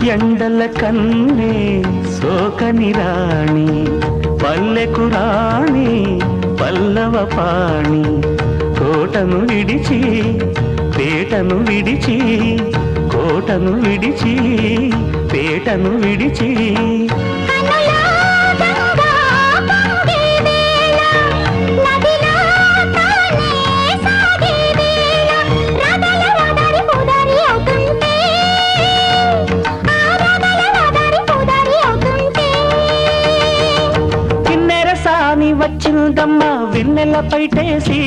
ఎండల కన్నే సోకని రాణి పల్లెకు రాణి పల్లవ పాణి కోటను విడిచి పేటను విడిచి కోటను విడిచి పేటను విడిచి వచ్చిందమ్మా వెన్నెల పైటేసి